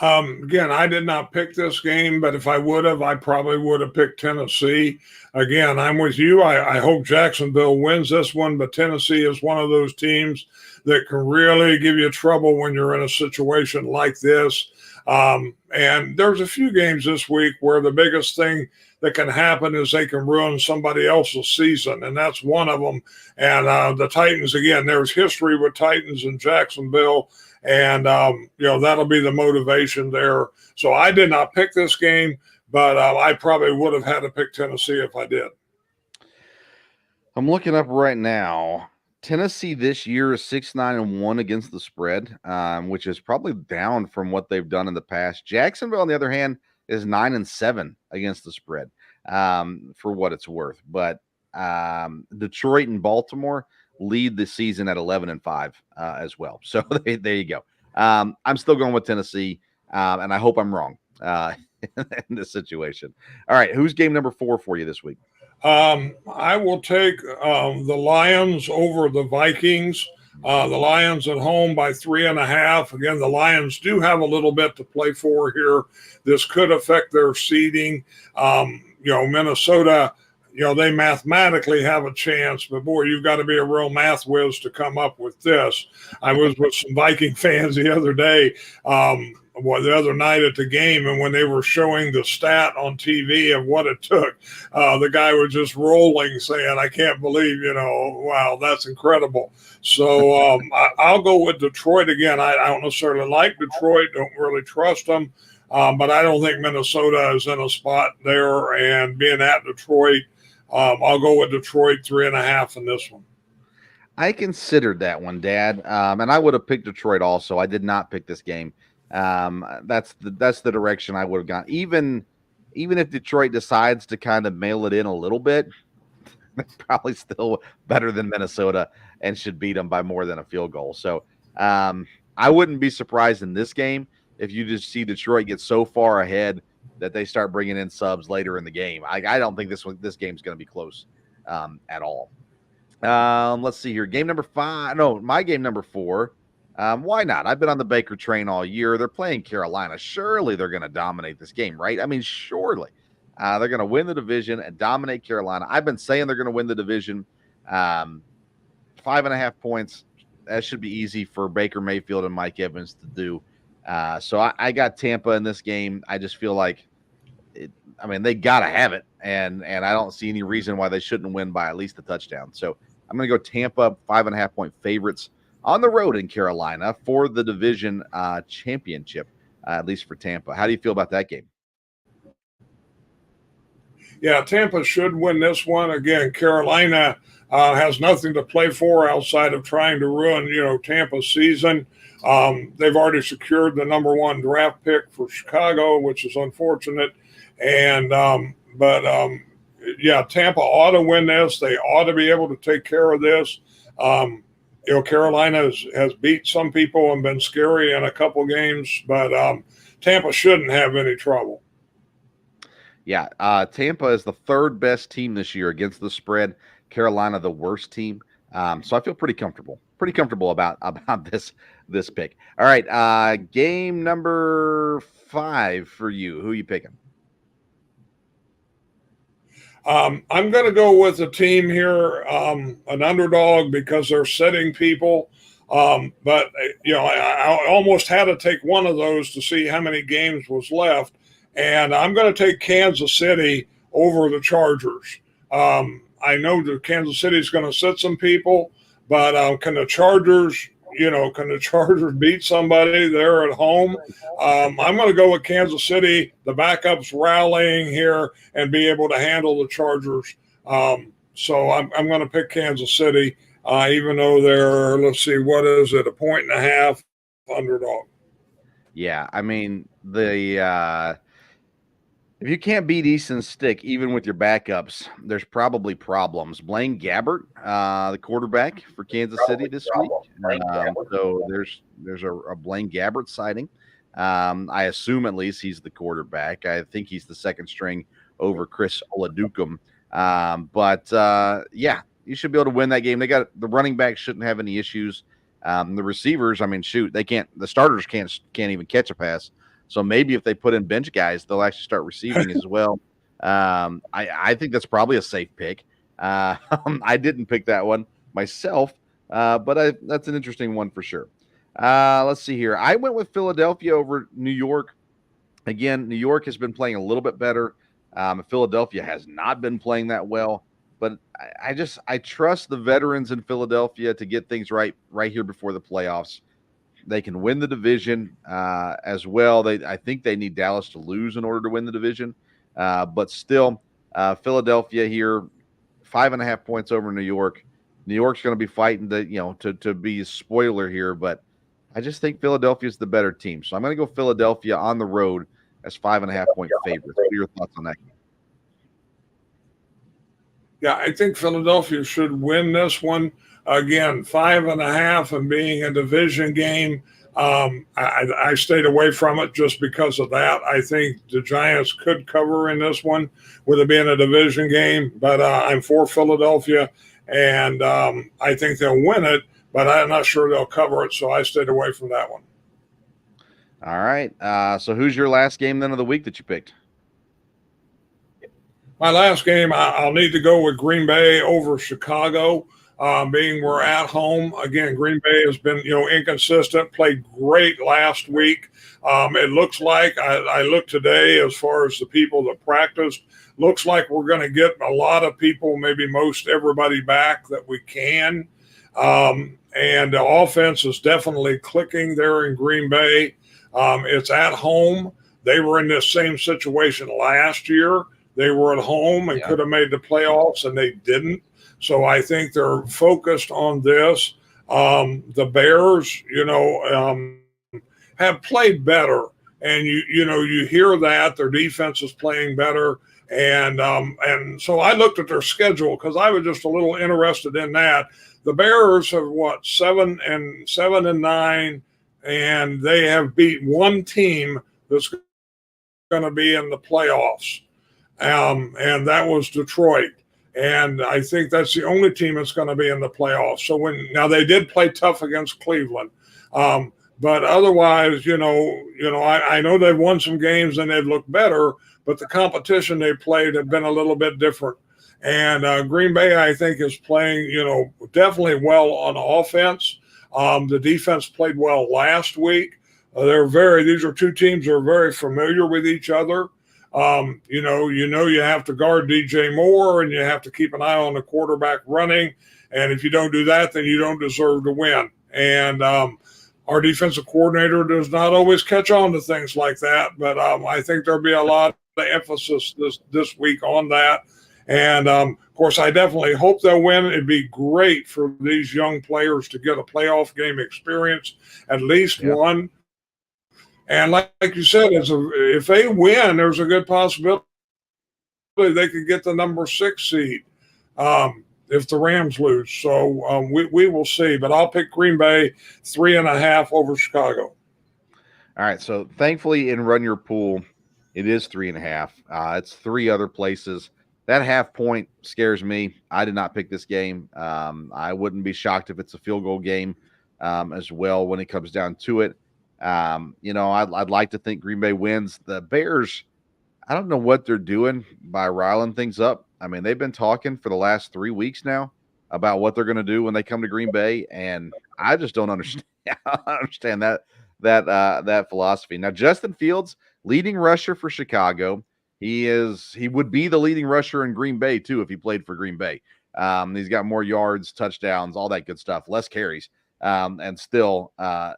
Speaker 5: Again, I did not pick this game, but if I would have, I probably would have picked Tennessee. Again, I'm with you. I hope Jacksonville wins this one, but Tennessee is one of those teams that can really give you trouble when you're in a situation like this. And there's a few games this week where the biggest thing that can happen is they can ruin somebody else's season, and that's one of them. And the Titans, again, there's history with Titans and Jacksonville, and that'll be the motivation there. So I did not pick this game, but I probably would have had to pick Tennessee if I did.
Speaker 2: I'm looking up right now. Tennessee this year is 6-9-1 against the spread, which is probably down from what they've done in the past. Jacksonville, on the other hand, is 9-7 against the spread, for what it's worth. But Detroit and Baltimore lead the season at 11-5 as well. So there you go. I'm still going with Tennessee, and I hope I'm wrong in this situation. All right, who's game number 4 for you this week?
Speaker 5: I will take the Lions over the Vikings. The Lions at home by 3.5. Again, the Lions do have a little bit to play for here. This could affect their seeding. Minnesota, they mathematically have a chance, but boy, you've got to be a real math whiz to come up with this. I was with some Viking fans the other day. The other night at the game, and when they were showing the stat on TV of what it took, the guy was just rolling, saying, "I can't believe, wow, that's incredible." So I'll go with Detroit again. I don't necessarily like Detroit, don't really trust them, but I don't think Minnesota is in a spot there. And being at Detroit, I'll go with Detroit 3.5 in this one.
Speaker 2: I considered that one, Dad, and I would have picked Detroit also. I did not pick this game. That's the direction I would have gone. Even if Detroit decides to kind of mail it in a little bit, they're probably still better than Minnesota and should beat them by more than a field goal. So I wouldn't be surprised in this game if you just see Detroit get so far ahead that they start bringing in subs later in the game. I don't think this game's going to be close at all. Let's see here. Game number 5. No, my game number 4. Why not? I've been on the Baker train all year. They're playing Carolina. Surely they're going to dominate this game, right? I mean, surely. They're going to win the division and dominate Carolina. I've been saying they're going to win the division. 5.5 points. That should be easy for Baker Mayfield and Mike Evans to do. So I got Tampa in this game. I just feel like they got to have it. And I don't see any reason why they shouldn't win by at least a touchdown. So I'm going to go Tampa, 5.5 point favorites on the road in Carolina for the division championship, at least for Tampa. How do you feel about that game?
Speaker 5: Yeah, Tampa should win this one. Again, Carolina has nothing to play for outside of trying to ruin, Tampa's season. They've already secured the number 1 draft pick for Chicago, which is unfortunate. And Tampa ought to win this. They ought to be able to take care of this. Carolina has beat some people and been scary in a couple games, but Tampa shouldn't have any trouble.
Speaker 2: Yeah, Tampa is the 3rd best team this year against the spread. Carolina, the worst team. So I feel pretty comfortable about this pick. All right, game number 5 for you. Who are you picking?
Speaker 5: I'm going to go with a team here, an underdog, because they're sitting people. But I almost had to take one of those to see how many games was left. And I'm going to take Kansas City over the Chargers. I know that Kansas City is going to sit some people, but can the Chargers beat somebody there at home? I'm going to go with Kansas City. The backup's rallying here and be able to handle the Chargers. So I'm going to pick Kansas City, even though they're, let's see, what is it, 1.5 underdog.
Speaker 2: Yeah, if you can't beat Easton Stick, even with your backups, there's probably problems. Blaine Gabbert, the quarterback for Kansas City this week. So there's a Blaine Gabbert sighting. I assume at least he's the quarterback. I think he's the second string over Chris Oladukum. You should be able to win that game. They got the running backs shouldn't have any issues. The receivers, the starters can't even catch a pass. So maybe if they put in bench guys, they'll actually start receiving as well. I think that's probably a safe pick. I didn't pick that one myself, but that's an interesting one for sure. Let's see here. I went with Philadelphia over New York. Again, New York has been playing a little bit better. Philadelphia has not been playing that well. But I trust the veterans in Philadelphia to get things right here before the playoffs. They can win the division as well. I think they need Dallas to lose in order to win the division. But still, Philadelphia here, 5.5 points over New York. New York's going to be fighting to be a spoiler here, but I just think Philadelphia is the better team. So I'm going to go Philadelphia on the road as 5.5-point favorites. What are your thoughts on that game?
Speaker 5: Yeah, I think Philadelphia should win this one. Again, 5.5 and being a division game, I stayed away from it just because of that. I think the Giants could cover in this one with it being a division game, but I'm for Philadelphia, and I think they'll win it, but I'm not sure they'll cover it, so I stayed away from that one.
Speaker 2: All right. So who's your last game then of the week that you picked?
Speaker 5: My last game, I'll need to go with Green Bay over Chicago. Being we're at home again, Green Bay has been inconsistent. Played great last week. It looks like I looked today as far as the people that practiced. Looks like we're going to get a lot of people, maybe most everybody back that we can. And the offense is definitely clicking there in Green Bay. It's at home. They were in this same situation last year. They were at home and could have made the playoffs, and they didn't. So I think they're focused on this. The Bears, have played better, and you hear that their defense is playing better, and so I looked at their schedule because I was just a little interested in that. The Bears have 7-9, and they have beat one team that's going to be in the playoffs. And that was Detroit. And I think that's the only team that's going to be in the playoffs. So now they did play tough against Cleveland. But otherwise, I know they've won some games and they've looked better, but the competition they played have been a little bit different. And Green Bay, I think, is playing, definitely well on offense. The defense played well last week. These are two teams that are very familiar with each other. You have to guard DJ Moore and you have to keep an eye on the quarterback running. And if you don't do that, then you don't deserve to win. And our defensive coordinator does not always catch on to things like that. But I think there'll be a lot of emphasis this week on that. And, of course, I definitely hope they'll win. It'd be great for these young players to get a playoff game experience, at least one. And like you said, if they win, there's a good possibility they could get the number 6 seed if the Rams lose. So we will see. But I'll pick Green Bay 3.5 over Chicago.
Speaker 2: All right. So thankfully in Run Your Pool, it is 3.5. It's 3 other places. That half point scares me. I did not pick this game. I wouldn't be shocked if it's a field goal game as well when it comes down to it. I'd like to think Green Bay wins. The Bears, I don't know what they're doing by riling things up. I mean, they've been talking for the last 3 weeks now about what they're going to do when they come to Green Bay, and I just don't understand. I don't understand that philosophy. Now, Justin Fields, leading rusher for Chicago. He would be the leading rusher in Green Bay too if he played for Green Bay. He's got more yards, touchdowns, all that good stuff, less carries. And still,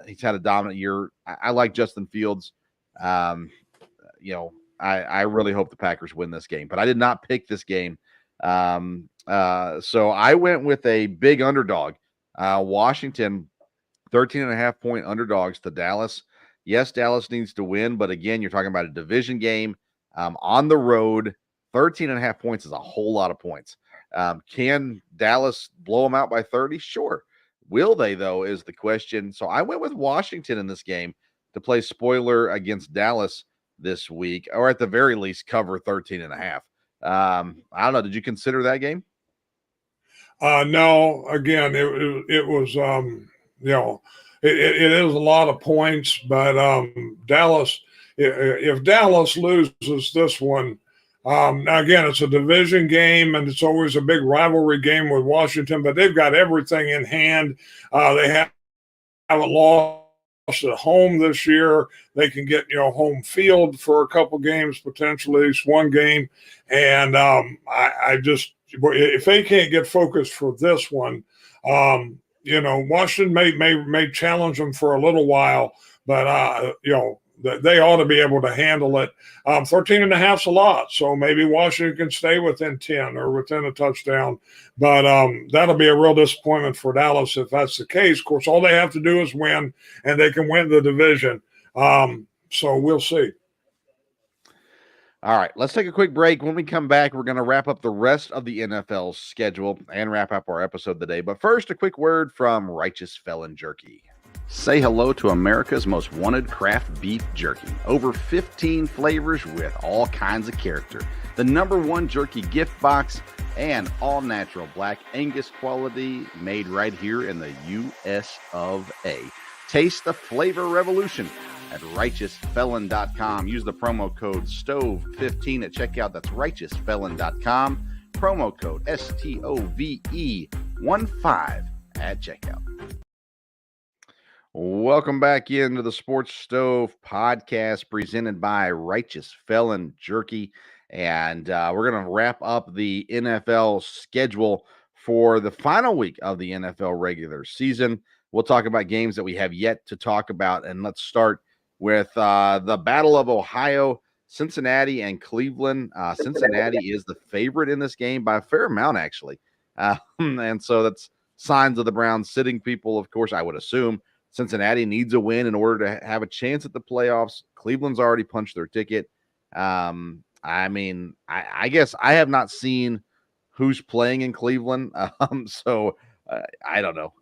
Speaker 2: he's had a dominant year. I like Justin Fields. I really hope the Packers win this game, but I did not pick this game. So I went with a big underdog. Washington, 13.5-point underdogs to Dallas. Yes, Dallas needs to win, but again, you're talking about a division game on the road. 13.5 points is a whole lot of points. Can Dallas blow them out by 30? Sure. Will they, though, is the question. So I went with Washington in this game to play spoiler against Dallas this week, or at the very least cover 13.5. I don't know. Did you consider that game?
Speaker 5: No, again, it was, it is a lot of points, but Dallas, if Dallas loses this one, now again, it's a division game, and it's always a big rivalry game with Washington, but they've got everything in hand. They haven't lost at home this year. They can get home field for a couple games, potentially at least one game. And I just, if they can't get focused for this one, Washington may challenge them for a little while, but they ought to be able to handle it. 13.5's a lot, so maybe Washington can stay within 10 or within a touchdown. But that'll be a real disappointment for Dallas if that's the case. Of course, all they have to do is win, and they can win the division. So we'll see.
Speaker 2: All right, let's take a quick break. When we come back, we're going to wrap up the rest of the NFL schedule and wrap up our episode today. But first, a quick word from Righteous Felon Jerky. Say hello to America's most wanted craft beef jerky. Over 15 flavors with all kinds of character. The #1 jerky gift box and all natural Black Angus quality made right here in the US of A. Taste the flavor revolution at righteousfelon.com. Use the promo code STOVE15 at checkout. That's righteousfelon.com. Promo code STOVE15 at checkout. Welcome back into the Sports Stove podcast presented by Righteous Felon Jerky. And we're going to wrap up the NFL schedule for the final week of the NFL regular season. We'll talk about games that we have yet to talk about. And let's start with the Battle of Ohio, Cincinnati and Cleveland. Cincinnati is the favorite in this game by a fair amount, actually. And so that's signs of the Browns sitting people, of course, I would assume. Cincinnati needs a win in order to have a chance at the playoffs. Cleveland's already punched their ticket. I mean, I guess I have not seen who's playing in Cleveland. So I don't know.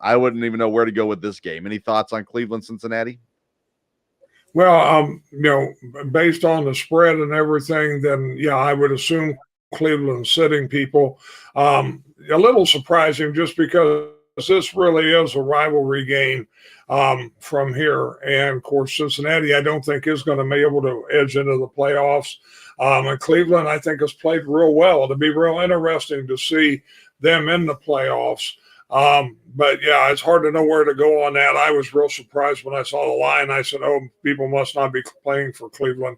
Speaker 2: I wouldn't even know where to go with this game. Any thoughts on Cleveland, Cincinnati?
Speaker 5: Well, based on the spread and everything, then, yeah, I would assume Cleveland sitting people. A little surprising just because this really is a rivalry game from here. And, of course, Cincinnati, I don't think is going to be able to edge into the playoffs. And Cleveland, I think, has played real well. It'll be real interesting to see them in the playoffs. But, yeah, it's hard to know where to go on that. I was real surprised when I saw the line. I said, oh, people must not be playing for Cleveland.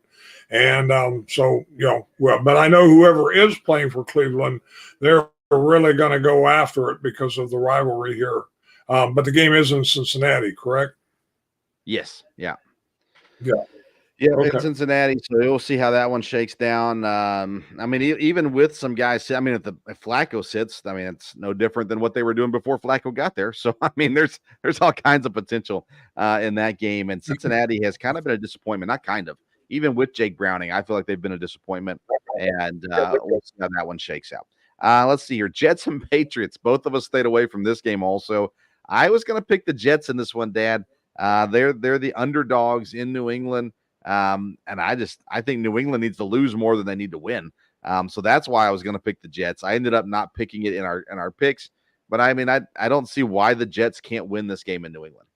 Speaker 5: And but I know whoever is playing for Cleveland, they're really going to go after it because of the rivalry here. But the game is in Cincinnati, correct?
Speaker 2: Yes. Yeah.
Speaker 5: Yeah.
Speaker 2: Yeah,
Speaker 5: Okay.
Speaker 2: in Cincinnati. So we'll see how that one shakes down. I mean, even with some guys, I mean, if Flacco sits, I mean, it's no different than what they were doing before Flacco got there. So, I mean, there's all kinds of potential in that game. And Cincinnati has kind of been a disappointment, not kind of. Even with Jake Browning, I feel like they've been a disappointment. And we'll see how that one shakes out. Let's see here. Jets and Patriots. Both of us stayed away from this game also. I was going to pick the Jets in this one, Dad. They're the underdogs in New England. And I think New England needs to lose more than they need to win. So that's why I was going to pick the Jets. I ended up not picking it in our picks. But, I mean, I don't see why the Jets can't win this game in New England.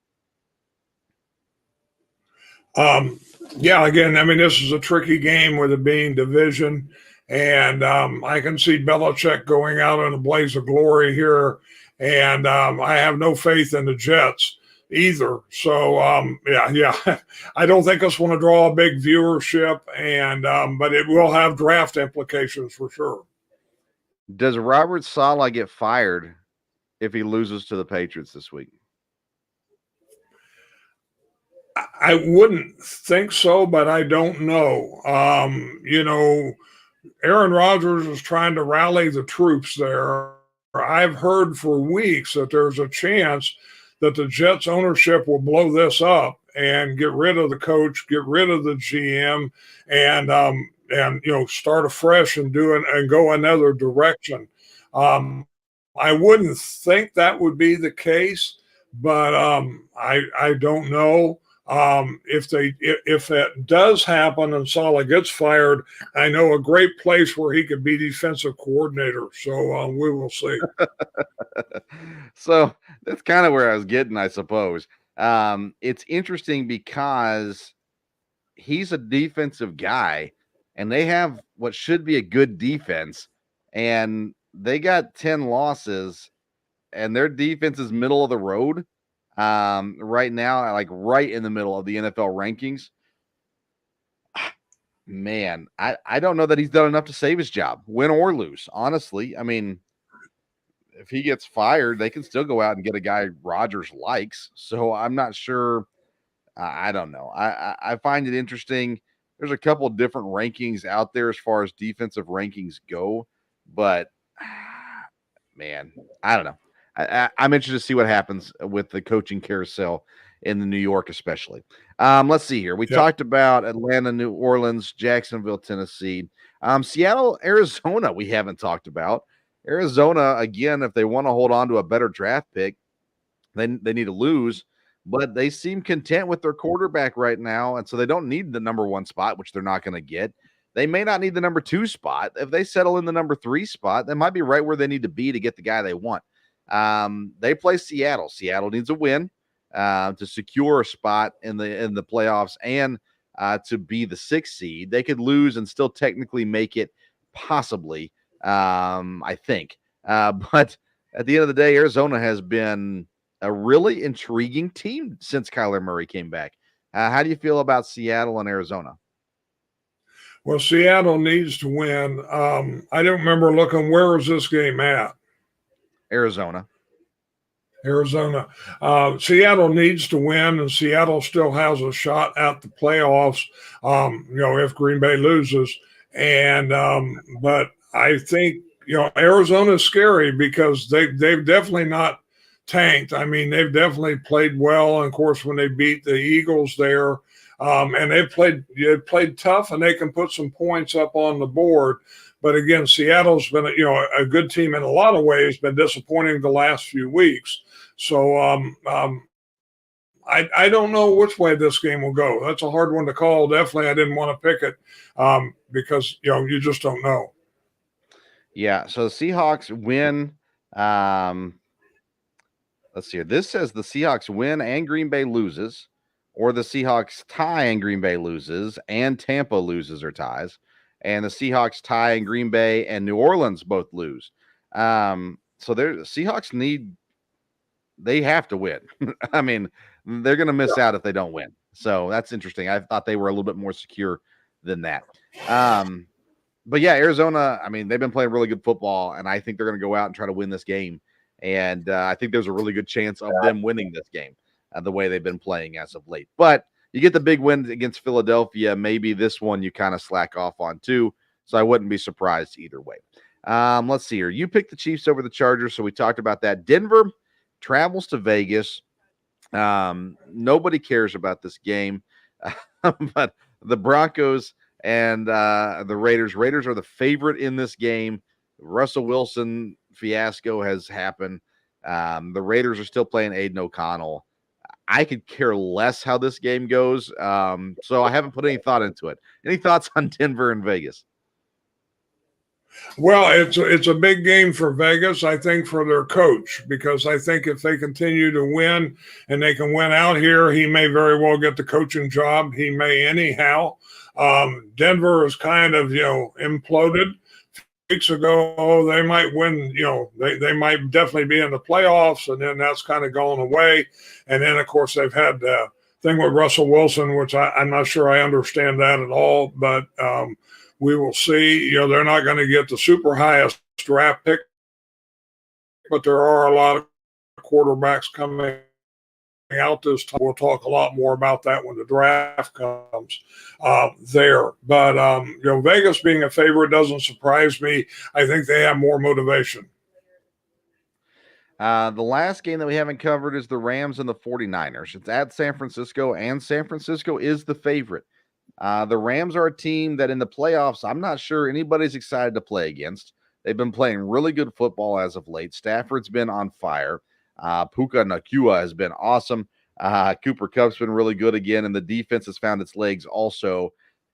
Speaker 5: Yeah, again, I mean, this is a tricky game with it being division. And I can see Belichick going out in a blaze of glory here. And I have no faith in the Jets either. So, yeah, I don't think it's going to draw a big viewership. And but it will have draft implications for sure.
Speaker 2: Does Robert Saleh get fired if he loses to the Patriots this week?
Speaker 5: I wouldn't think so, but I don't know. Aaron Rodgers is trying to rally the troops there. I've heard for weeks that there's a chance that the Jets ownership will blow this up and get rid of the coach, get rid of the GM, and start afresh and go another direction. I wouldn't think that would be the case, but I don't know. If that does happen and Saleh gets fired, I know a great place where he could be defensive coordinator. So we will see.
Speaker 2: So that's kind of where I was getting, I suppose. It's interesting because he's a defensive guy, and they have what should be a good defense, and they got 10 losses, and their defense is middle of the road. Right now, like right in the middle of the NFL rankings. Man, I don't know that he's done enough to save his job, win or lose. Honestly, I mean, if he gets fired, they can still go out and get a guy Rodgers likes. So I'm not sure. I don't know. I find it interesting. There's a couple of different rankings out there as far as defensive rankings go, but man, I don't know. I'm interested to see what happens with the coaching carousel in the New York, especially. Let's see here. We talked about Atlanta, New Orleans, Jacksonville, Tennessee, Seattle, Arizona. We haven't talked about Arizona again. If they want to hold on to a better draft pick, then they need to lose. But they seem content with their quarterback right now, and so they don't need the number 1 spot, which they're not going to get. They may not need the number 2 spot. If they settle in the number 3 spot, they might be right where they need to be to get the guy they want. They play Seattle. Seattle needs a win to secure a spot in the playoffs and to be the 6th seed. They could lose and still technically make it, possibly, I think. But at the end of the day, Arizona has been a really intriguing team since Kyler Murray came back. How do you feel about Seattle and Arizona?
Speaker 5: Well, Seattle needs to win. I don't remember looking, where was this game at?
Speaker 2: Arizona.
Speaker 5: Seattle needs to win, and Seattle still has a shot at the playoffs, if Green Bay loses. And but I think, Arizona's scary because they've definitely not tanked. I mean, they've definitely played well. And of course, when they beat the Eagles there, and they've played tough, and they can put some points up on the board. But again, Seattle's been a good team in a lot of ways, been disappointing the last few weeks. So I don't know which way this game will go. That's a hard one to call. Definitely, I didn't want to pick it because you just don't know.
Speaker 2: Yeah. So the Seahawks win. Let's see here. This says the Seahawks win and Green Bay loses, or the Seahawks tie and Green Bay loses, and Tampa loses or ties, and the Seahawks tie and Green Bay and New Orleans both lose. So the Seahawks they have to win. I mean, they're going to miss out if they don't win. So that's interesting. I thought they were a little bit more secure than that. But yeah, Arizona, I mean, they've been playing really good football, and I think they're going to go out and try to win this game. And I think there's a really good chance of them winning this game the way they've been playing as of late. But you get the big win against Philadelphia. Maybe this one you kind of slack off on too. So I wouldn't be surprised either way. Let's see here. You picked the Chiefs over the Chargers, so we talked about that. Denver travels to Vegas. Nobody cares about this game. But the Broncos and the Raiders. Raiders are the favorite in this game. Russell Wilson fiasco has happened. The Raiders are still playing Aiden O'Connell. I could care less how this game goes. So I haven't put any thought into it. Any thoughts on Denver and Vegas?
Speaker 5: Well, it's a big game for Vegas, I think, for their coach, because I think if they continue to win and they can win out here, he may very well get the coaching job. He may anyhow. Denver is kind of, imploded. Weeks ago, they might win, they might definitely be in the playoffs, and then that's kind of going away. And then, of course, they've had the thing with Russell Wilson, which I'm not sure I understand that at all, but we will see. They're not going to get the super highest draft pick, but there are a lot of quarterbacks coming out this time. We'll talk a lot more about that when the draft comes there. But, Vegas being a favorite doesn't surprise me. I think they have more motivation.
Speaker 2: The last game that we haven't covered is the Rams and the 49ers. It's at San Francisco, and San Francisco is the favorite. The Rams are a team that in the playoffs, I'm not sure anybody's excited to play against. They've been playing really good football as of late. Stafford's been on fire. Puka Nacua has been awesome. Cooper Kupp's been really good again, and the defense has found its legs also.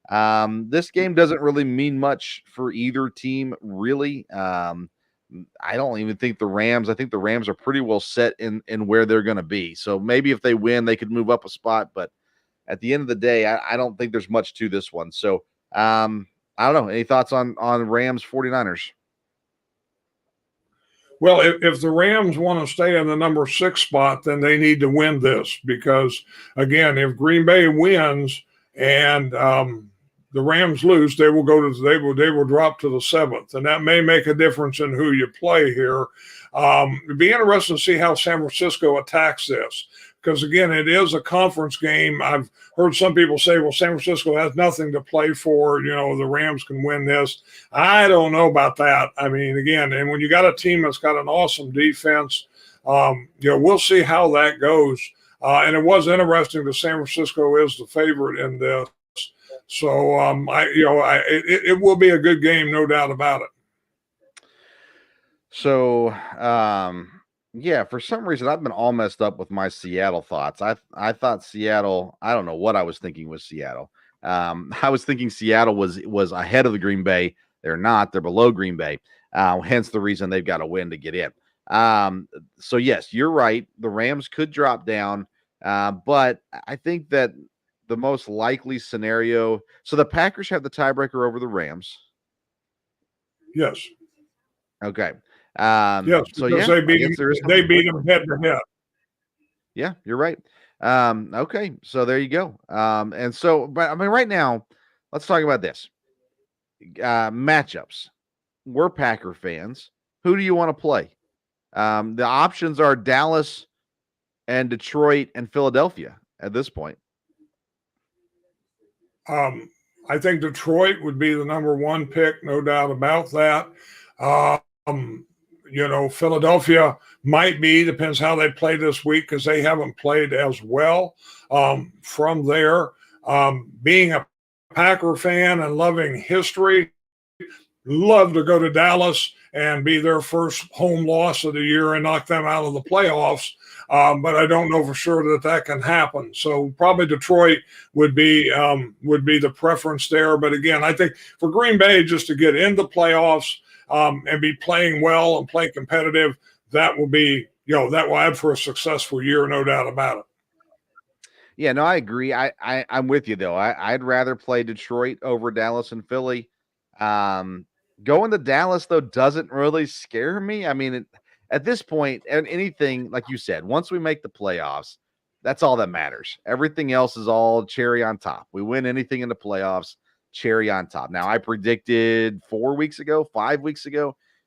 Speaker 2: This game doesn't really mean much for either team, really. I don't even think I think the Rams are pretty well set in where they're going to be. So maybe if they win, they could move up a spot, but at the end of the day, I don't think there's much to this one. So I don't know. Any thoughts on Rams 49ers?
Speaker 5: Well, if the Rams want to stay in the number 6 spot, then they need to win this, because, again, if Green Bay wins and the Rams lose, they will drop to the 7th, and that may make a difference in who you play here. It'd be interesting to see how San Francisco attacks this, because, again, it is a conference game. I've heard some people say, well, San Francisco has nothing to play for. The Rams can win this. I don't know about that. I mean, again, and when you got a team that's got an awesome defense, we'll see how that goes. And it was interesting that San Francisco is the favorite in this. So, it will be a good game, no doubt about it.
Speaker 2: So, for some reason, I've been all messed up with my Seattle thoughts. I thought Seattle, I don't know what I was thinking was Seattle. I was thinking Seattle was ahead of the Green Bay. They're not. They're below Green Bay. Hence the reason they've got to win to get in. So, yes, you're right. The Rams could drop down. But I think that the most likely scenario, so the Packers have the tiebreaker over the Rams.
Speaker 5: Yes.
Speaker 2: Okay.
Speaker 5: Yes,
Speaker 2: so
Speaker 5: because
Speaker 2: yeah,
Speaker 5: they beat them head to head.
Speaker 2: Yeah, you're right. Okay, so there you go. And so, but I mean, right now, let's talk about this. Matchups. We're Packer fans. Who do you want to play? The options are Dallas and Detroit and Philadelphia at this point.
Speaker 5: I think Detroit would be the number one pick, no doubt about that. Philadelphia might be, depends how they play this week, because they haven't played as well. From there, being a Packer fan and loving history, love to go to Dallas and be their first home loss of the year and knock them out of the playoffs. But I don't know for sure that can happen. So probably Detroit would be the preference there. But again, I think for Green Bay, just to get into playoffs and be playing well and play competitive, that will be, that will add for a successful year, no doubt about it.
Speaker 2: Yeah, no, I agree. I'm with you though. I'd rather play Detroit over Dallas and Philly. Going to Dallas though doesn't really scare me. I mean, at this point, anything like you said, once we make the playoffs, that's all that matters. Everything else is all cherry on top. We win anything in the playoffs, cherry on top. Now, I predicted 5 weeks ago,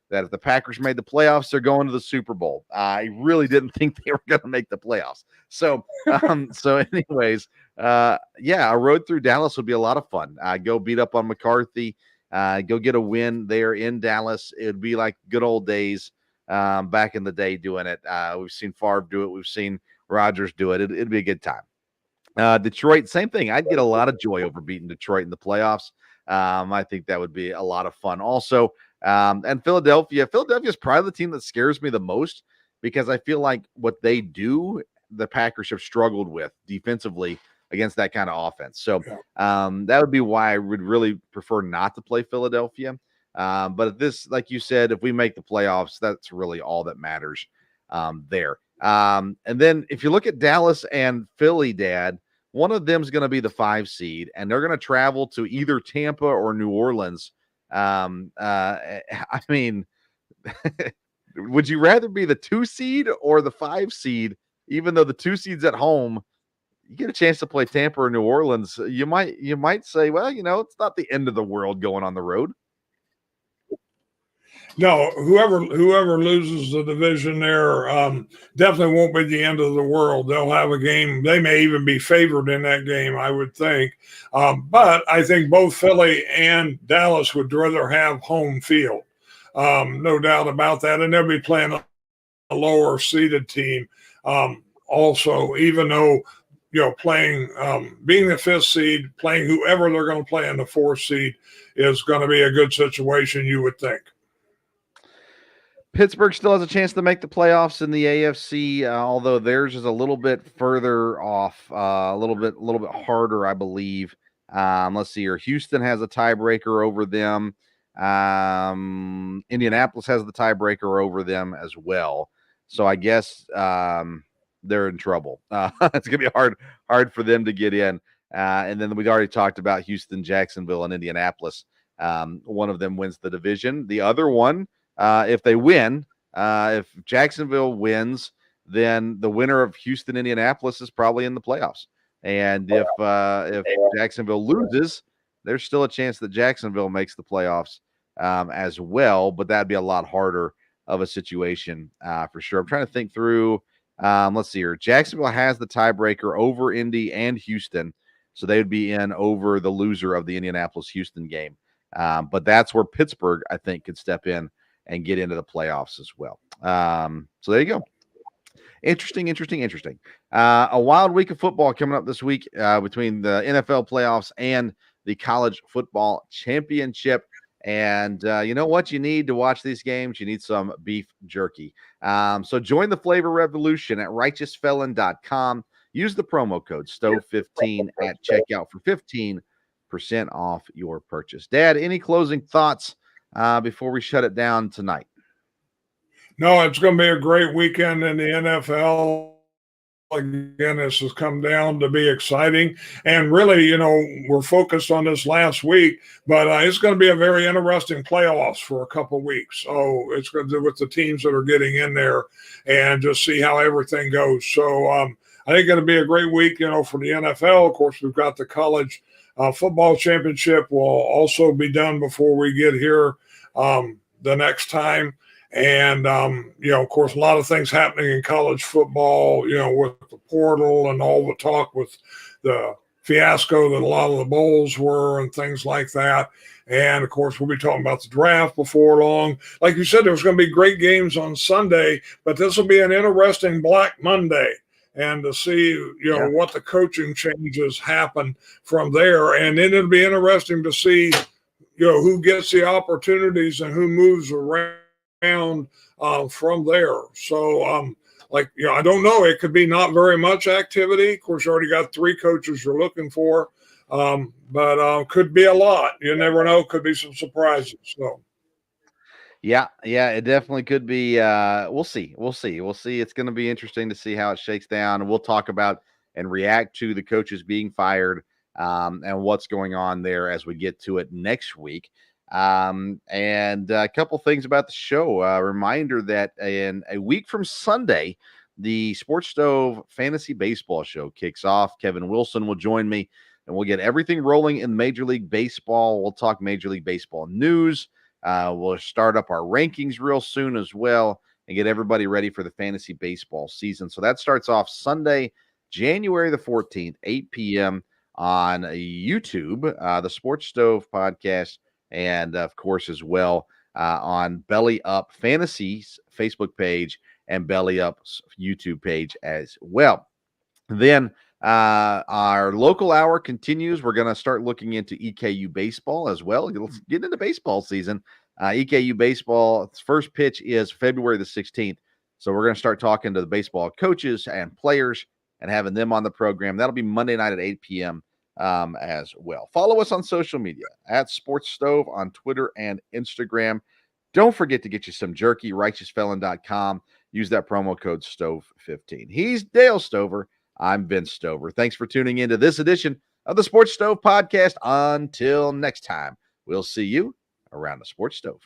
Speaker 2: that if the Packers made the playoffs, they're going to the Super Bowl. I really didn't think they were going to make the playoffs. So, anyways, a road through Dallas would be a lot of fun. Go beat up on McCarthy, go get a win there in Dallas. It'd be like good old days back in the day doing it. We've seen Favre do it. We've seen Rodgers do it. It'd be a good time. Detroit, same thing. I'd get a lot of joy over beating Detroit in the playoffs. I think that would be a lot of fun also. And Philadelphia is probably the team that scares me the most, because I feel like what they do, the Packers have struggled with defensively against that kind of offense. So that would be why I would really prefer not to play Philadelphia. But if this, like you said, if we make the playoffs, that's really all that matters there. And then if you look at Dallas and Philly, Dad, one of them is going to be the 5 seed, and they're going to travel to either Tampa or New Orleans. I mean, would you rather be the 2 seed or the 5 seed? Even though the 2 seed's at home, you get a chance to play Tampa or New Orleans. You might say, well, it's not the end of the world going on the road.
Speaker 5: No, whoever loses the division there definitely won't be the end of the world. They'll have a game. They may even be favored in that game, I would think. But I think both Philly and Dallas would rather have home field. No doubt about that. And they'll be playing a lower seeded team also, even though, playing, being the 5th seed, playing whoever they're going to play in the 4th seed is going to be a good situation, you would think.
Speaker 2: Pittsburgh still has a chance to make the playoffs in the AFC, although theirs is a little bit further off, a little bit harder, I believe. Let's see here. Houston has a tiebreaker over them. Indianapolis has the tiebreaker over them as well. So I guess they're in trouble. It's going to be hard for them to get in. And then we already talked about Houston, Jacksonville, and Indianapolis. One of them wins the division. The other one, if they win, if Jacksonville wins, then the winner of Houston, Indianapolis is probably in the playoffs. And if Jacksonville loses, there's still a chance that Jacksonville makes the playoffs as well. But that'd be a lot harder of a situation for sure. I'm trying to think through Let's see here. Jacksonville has the tiebreaker over Indy and Houston, so they would be in over the loser of the Indianapolis-Houston game. But that's where Pittsburgh, I think, could step in and get into the playoffs as well. So there you go. Interesting. A wild week of football coming up this week between the NFL playoffs and the college football championship. And you know what you need to watch these games? You need some beef jerky. So join the flavor revolution at righteousfelon.com. Use the promo code STOVE15 at checkout for 15% off your purchase. Dad, any closing thoughts before we shut it down tonight?
Speaker 5: No, it's going to be a great weekend in the NFL. Again, this has come down to be exciting. And really, we're focused on this last week, but it's going to be a very interesting playoffs for a couple of weeks. So it's going to do with the teams that are getting in there and just see how everything goes. So I think it's going to be a great week, for the NFL. Of course, we've got the college football championship will also be done before we get here the next time. And, of course, a lot of things happening in college football, with the portal and all the talk with the fiasco that a lot of the bowls were and things like that. And, of course, we'll be talking about the draft before long. Like you said, there's going to be great games on Sunday, but this will be an interesting Black Monday. And to see, what the coaching changes happen from there. And then it'll be interesting to see, who gets the opportunities and who moves around from there. So I don't know, it could be not very much activity. Of course, you already got 3 coaches you're looking for, but could be a lot. You never know, could be some surprises. So
Speaker 2: yeah, it definitely could be. We'll see. It's going to be interesting to see how it shakes down, and we'll talk about and react to the coaches being fired and what's going on there as we get to it next week. And a couple things about the show. Reminder that in a week from Sunday, the Sports Stove Fantasy Baseball Show kicks off. Kevin Wilson will join me, and we'll get everything rolling in Major League Baseball. We'll talk Major League Baseball news. We'll start up our rankings real soon as well and get everybody ready for the fantasy baseball season. So that starts off Sunday, January the 14th, 8 p.m. on YouTube, the Sports Stove podcast. And, of course, as well on Belly Up Fantasies Facebook page and Belly Up's YouTube page as well. Then our local hour continues. We're going to start looking into EKU baseball as well. Let's get into baseball season. EKU baseball, first pitch is February the 16th. So we're going to start talking to the baseball coaches and players and having them on the program. That'll be Monday night at 8 p.m. As well. Follow us on social media at Sports Stove on Twitter and Instagram. Don't forget to get you some jerky, righteousfelon.com. Use that promo code STOVE15. He's Dale Stover. I'm Vince Stover. Thanks for tuning into this edition of the Sports Stove podcast. Until next time, we'll see you around the Sports Stove.